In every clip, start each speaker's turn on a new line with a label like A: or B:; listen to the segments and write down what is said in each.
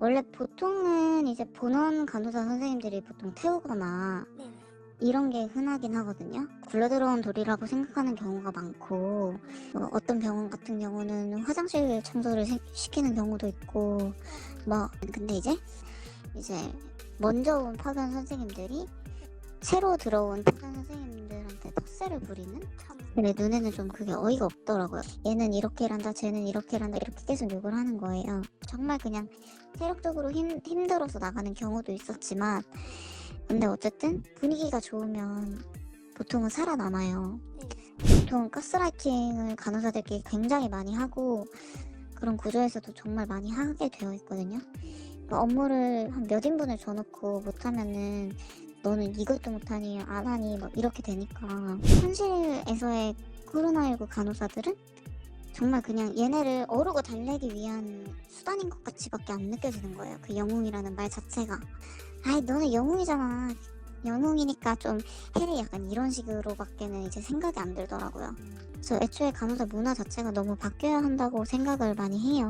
A: 원래 보통은 이제 본원 간호사 선생님들이 보통 태우거나
B: 네네.
A: 이런 게 흔하긴 하거든요. 굴러들어온 돌이라고 생각하는 경우가 많고, 어떤 병원 같은 경우는 화장실 청소를 시키는 경우도 있고, 근데 이제 먼저 온 파견 선생님들이 새로 들어온 파견 선생님들한테 텃세를 부리는?
B: 참.
A: 근데 눈에는 좀 그게 어이가 없더라고요. 얘는 이렇게 일한다, 쟤는 이렇게 일한다, 이렇게 계속 욕을 하는 거예요. 정말 그냥 체력적으로 힘들어서 나가는 경우도 있었지만, 근데 어쨌든 분위기가 좋으면 보통은 살아남아요.
B: 네.
A: 보통 가스라이팅을 간호사들끼리 굉장히 많이 하고 그런 구조에서도 정말 많이 하게 되어 있거든요. 그러니까 업무를 한 몇 인분을 줘놓고 못하면은 너는 이것도 못하니 안 하니 막 이렇게 되니까 현실에서의 코로나19 간호사들은 정말 그냥 얘네를 어르고 달래기 위한 수단인 것 같이밖에 안 느껴지는 거예요. 그 영웅이라는 말 자체가. 아이 너는 영웅이잖아. 영웅이니까 좀 해. 약간 이런 식으로밖에는 이제 생각이 안 들더라고요. 그래서 애초에 간호사 문화 자체가 너무 바뀌어야 한다고 생각을 많이 해요.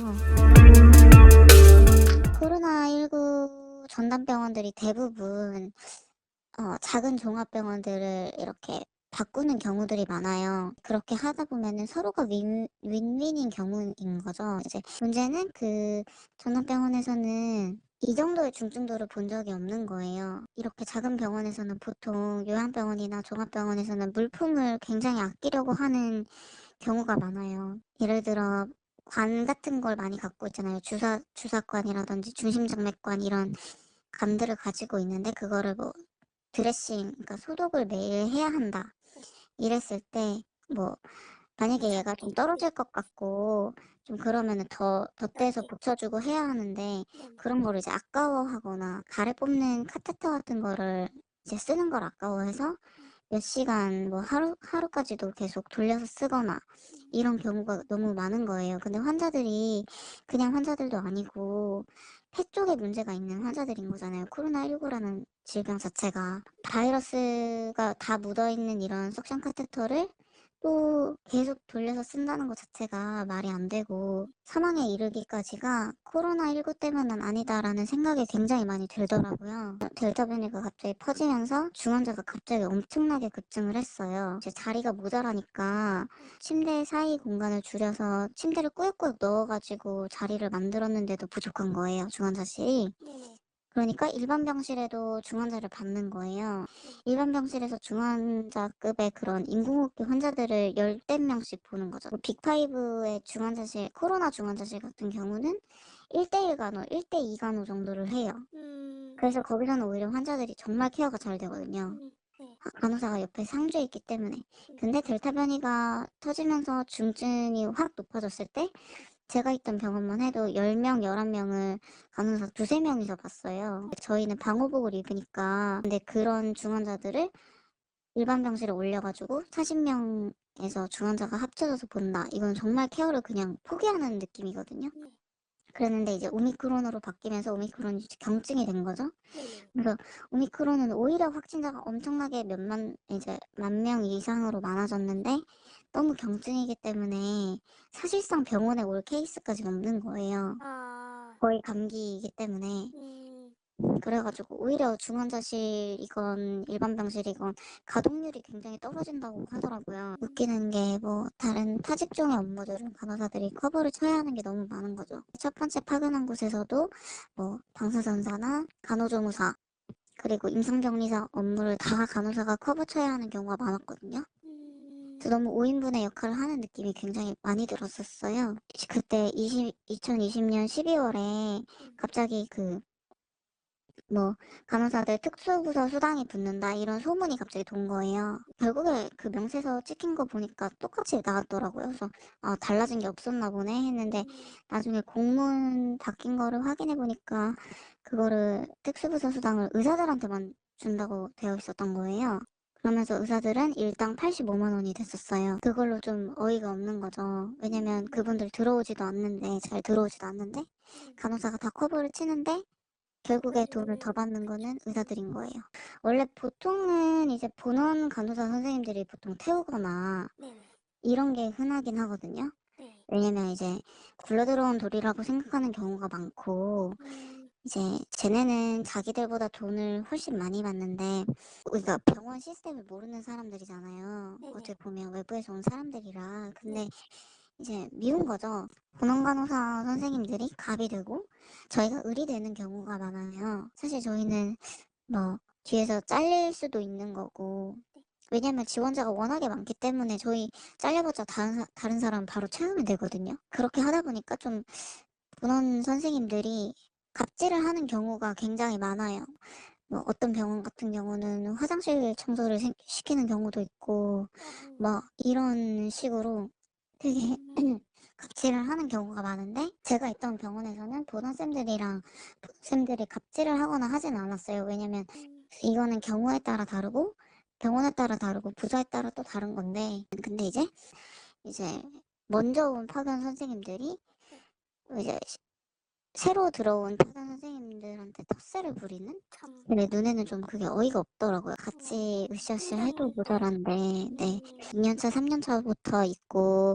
A: 코로나19 전담병원들이 대부분 작은 종합병원들을 이렇게 바꾸는 경우들이 많아요. 그렇게 하다 보면은 서로가 윈윈인 경우인 거죠. 이제 문제는 그 전담병원에서는 이 정도의 중증도를 본 적이 없는 거예요. 이렇게 작은 병원에서는 보통 요양병원이나 종합병원에서는 물품을 굉장히 아끼려고 하는 경우가 많아요. 예를 들어 관 같은 걸 많이 갖고 있잖아요. 주사관이라든지 중심정맥관 이런 관들을 가지고 있는데 그거를 뭐 드레싱, 그러니까 소독을 매일 해야 한다. 이랬을 때, 뭐, 만약에 얘가 좀 떨어질 것 같고, 좀 그러면은 덧대서 붙여주고 해야 하는데,
B: 네네.
A: 그런 거를 이제 아까워하거나, 가래 뽑는 카테터 같은 거를 이제 쓰는 걸 아까워해서, 몇 시간, 뭐 하루까지도 계속 돌려서 쓰거나, 이런 경우가 너무 많은 거예요. 근데 환자들이 그냥 환자들도 아니고, 폐 쪽에 문제가 있는 환자들인 거잖아요. 코로나19라는 질병 자체가. 바이러스가 다 묻어있는 이런 석션 카테터를 또 계속 돌려서 쓴다는 것 자체가 말이 안 되고 사망에 이르기까지가 코로나19 때문은 아니다라는 생각이 굉장히 많이 들더라고요. 델타 변이가 갑자기 퍼지면서 중환자가 갑자기 엄청나게 급증을 했어요. 이제 자리가 모자라니까 침대 사이 공간을 줄여서 침대를 꾸역꾸역 넣어가지고 자리를 만들었는데도 부족한 거예요, 중환자실이.
B: 네네.
A: 그러니까 일반 병실에도 중환자를 받는 거예요.
B: 네.
A: 일반 병실에서 중환자급의 그런 인공호흡기 환자들을 열댓 명씩 보는 거죠. 뭐 빅5의 중환자실, 코로나 중환자실 같은 경우는 1대1 간호, 1대2 간호 정도를 해요. 그래서
B: 네.
A: 거기서는 오히려 환자들이 정말 케어가 잘 되거든요.
B: 네.
A: 간호사가 옆에 상주해 있기 때문에.
B: 음.
A: 근데 델타 변이가 터지면서 중증이 확 높아졌을 때 제가 있던 병원만 해도 10명, 11명을 간호사 두세 명이서 봤어요. 저희는 방호복을 입으니까. 근데 그런 중환자들을 일반 병실에 올려가지고 40명에서 중환자가 합쳐져서 본다. 이건 정말 케어를 그냥 포기하는 느낌이거든요.
B: 네.
A: 그랬는데 이제 오미크론으로 바뀌면서 오미크론이 경증이 된 거죠.
B: 네네.
A: 그래서 오미크론은 오히려 확진자가 엄청나게 이제 만 명 이상으로 많아졌는데 너무 경증이기 때문에 사실상 병원에 올 케이스까지 없는 거예요.
B: 아.
A: 거의 감기이기 때문에.
B: 음.
A: 그래가지고 오히려 중환자실이건 일반 병실이건 가동률이 굉장히 떨어진다고 하더라고요. 웃기는 게 뭐 다른 타직종의 업무들은 간호사들이 커버를 쳐야 하는 게 너무 많은 거죠. 첫 번째 파견한 곳에서도 뭐 방사선사나 간호조무사 그리고 임상병리사 업무를 다 간호사가 커버 쳐야 하는 경우가 많았거든요. 그래서 너무 5인분의 역할을 하는 느낌이 굉장히 많이 들었었어요. 그때 2020년 12월에 갑자기 뭐 간호사들 특수부서 수당이 붙는다 이런 소문이 갑자기 돈 거예요. 결국에 그 명세서 찍힌 거 보니까 똑같이 나왔더라고요. 그래서 아 달라진 게 없었나 보네 했는데 나중에 공문 바뀐 거를 확인해 보니까 그거를 특수부서 수당을 의사들한테만 준다고 되어 있었던 거예요. 그러면서 의사들은 일당 85만 원이 됐었어요. 그걸로 좀 어이가 없는 거죠. 왜냐면
B: 네.
A: 그분들 들어오지도 않는데 잘 들어오지도 않는데 간호사가 다 커버를 치는데 결국에 돈을 더 받는 거는 의사들인 거예요. 원래 보통은 이제 본원 간호사 선생님들이 보통 태우거나
B: 네네.
A: 이런 게 흔하긴 하거든요.
B: 네.
A: 왜냐면 이제 굴러들어온 돌이라고 생각하는 경우가 많고 이제 쟤네는 자기들보다 돈을 훨씬 많이 받는데 우리가 병원 시스템을 모르는 사람들이잖아요.
B: 네네.
A: 어떻게 보면 외부에서 온 사람들이라.
B: 네.
A: 근데 이제 미운 거죠. 보건간호사 선생님들이 갑이 되고 저희가 을이 되는 경우가 많아요. 사실 저희는 뭐 뒤에서 잘릴 수도 있는 거고
B: 네.
A: 왜냐면 지원자가 워낙에 많기 때문에 저희 잘려봤자 다른 사람 바로 채우면 되거든요. 그렇게 하다 보니까 좀 본원 선생님들이 갑질을 하는 경우가 굉장히 많아요. 뭐 어떤 병원 같은 경우는 화장실 청소를 시키는 경우도 있고
B: 아이고.
A: 막 이런 식으로 되게
B: 음.
A: 갑질을 하는 경우가 많은데 제가 있던 병원에서는 보건쌤들이랑 쌤들이 갑질을 하거나 하진 않았어요. 왜냐면
B: 음.
A: 이거는 경우에 따라 다르고 병원에 따라 다르고 부서에 따라 또 다른 건데 근데 이제 먼저 온 파견 선생님들이
B: 네.
A: 이제 새로 들어온 파견 선생님들한테 텃세를 부리는?
B: 참.
A: 내 눈에는 좀 그게 어이가 없더라고요. 같이 으쌰으쌰 해도
B: 상당히.
A: 모자란데, 네.
B: 네.
A: 2년차, 3년차부터 있고,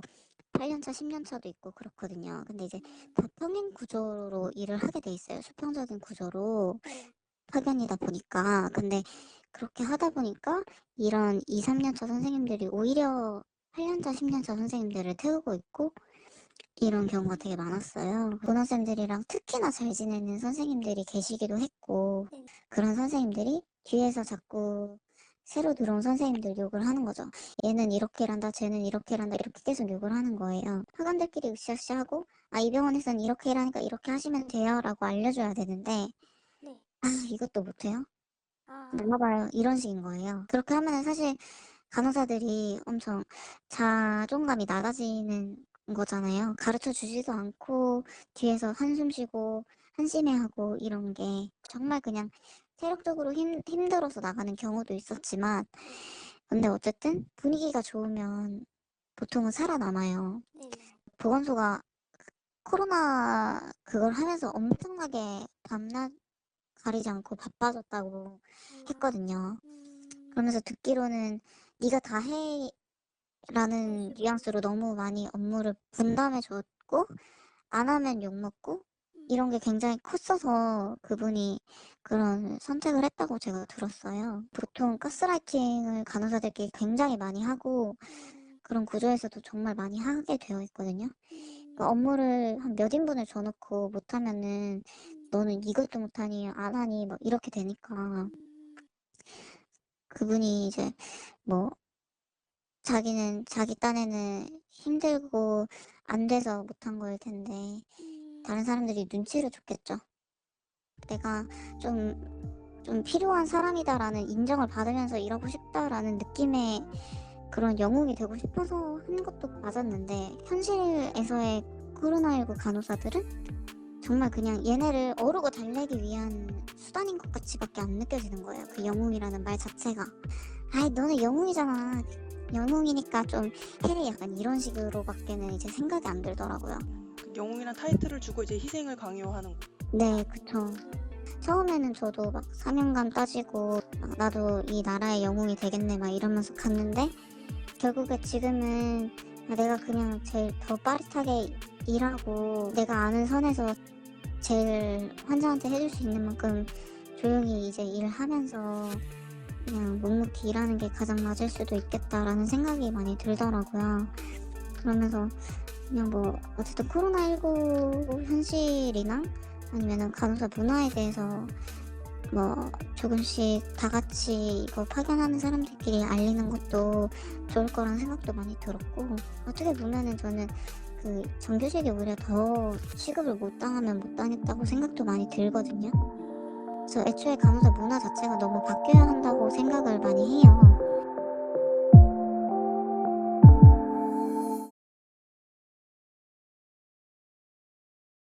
A: 8년차, 10년차도 있고 그렇거든요. 근데 이제
B: 음.
A: 다 평행 구조로 일을 하게 돼 있어요. 수평적인 구조로
B: 네.
A: 파견이다 보니까. 근데 그렇게 하다 보니까 이런 2, 3년차 선생님들이 오히려 8년차, 10년차 선생님들을 태우고 있고, 이런 경우가 되게 많았어요. 문화생들이랑 특히나 잘 지내는 선생님들이 계시기도 했고,
B: 네.
A: 그런 선생님들이 뒤에서 자꾸 새로 들어온 선생님들 욕을 하는 거죠. 얘는 이렇게 일한다, 쟤는 이렇게 일한다, 이렇게 계속 욕을 하는 거예요. 학원들끼리 으쌰으쌰하고, 아, 이 병원에서는 이렇게 일하니까 이렇게 하시면 돼요, 라고 알려줘야 되는데,
B: 네.
A: 아, 이것도 못해요?
B: 아.
A: 몰라봐요. 이런 식인 거예요. 그렇게 하면 사실 간호사들이 엄청 자존감이 낮아지는 거잖아요. 가르쳐 주지도 않고 뒤에서 한숨 쉬고 한심해하고 이런 게 정말 그냥 체력적으로 힘들어서 나가는 경우도 있었지만
B: 네.
A: 근데 어쨌든 분위기가 좋으면 보통은 살아남아요.
B: 네네.
A: 보건소가 코로나 그걸 하면서 엄청나게 밤낮 가리지 않고 바빠졌다고
B: 아.
A: 했거든요.
B: 음.
A: 그러면서 듣기로는 네가 다 해 라는
B: 아이고.
A: 뉘앙스로 너무 많이 업무를 분담해 줬고 안 하면 욕먹고 이런 게 굉장히 컸어서 그분이 그런 선택을 했다고 제가 들었어요. 보통 가스라이팅을 간호사들끼리 굉장히 많이 하고
B: 음.
A: 그런 구조에서도 정말 많이 하게 되어 있거든요. 그러니까
B: 음.
A: 업무를 한 몇 인분을 줘놓고 못하면은
B: 음.
A: 너는 이것도 못하니 안 하니 막 이렇게 되니까
B: 음.
A: 그분이 이제 뭐 자기는 자기 딴에는 힘들고 안 돼서 못한 거일 텐데
B: 음.
A: 다른 사람들이 눈치를 줬겠죠. 내가 좀, 좀 필요한 사람이다라는 인정을 받으면서 일하고 싶다라는 느낌의 그런 영웅이 되고 싶어서 한 것도 맞았는데 현실에서의 코로나19 간호사들은 정말 그냥 얘네를 어르고 달래기 위한 수단인 것 같이밖에 안 느껴지는 거예요. 그 영웅이라는 말 자체가. 아이, 너는 영웅이잖아. 영웅이니까 좀 해. 약간 이런 식으로밖에는 이제 생각이 안 들더라고요.
B: 영웅이란 타이틀을 주고 이제 희생을 강요하는 거.
A: 네, 그쵸. 처음에는 저도 막 사명감 따지고 막 나도 이 나라의 영웅이 되겠네 막 이러면서 갔는데 결국에 지금은 내가 그냥 제일 더 빠릿하게 일하고 내가 아는 선에서 제일 환자한테 해줄 수 있는 만큼 조용히 이제 일하면서 그냥 묵묵히 일하는 게 가장 맞을 수도 있겠다라는 생각이 많이 들더라고요. 그러면서 그냥 뭐 어쨌든 코로나19 현실이나 아니면은 간호사 문화에 대해서 뭐 조금씩 다 같이 이거 파견하는 사람들끼리 알리는 것도 좋을 거라는 생각도 많이 들었고 어떻게 보면은 저는 그 정규직이 오히려 더 취급을 못 당하면 못 당했다고 생각도 많이 들거든요. 그래서 애초에 간호사 문화 자체가 너무 바뀌어야 한다고 생각을 많이 해요.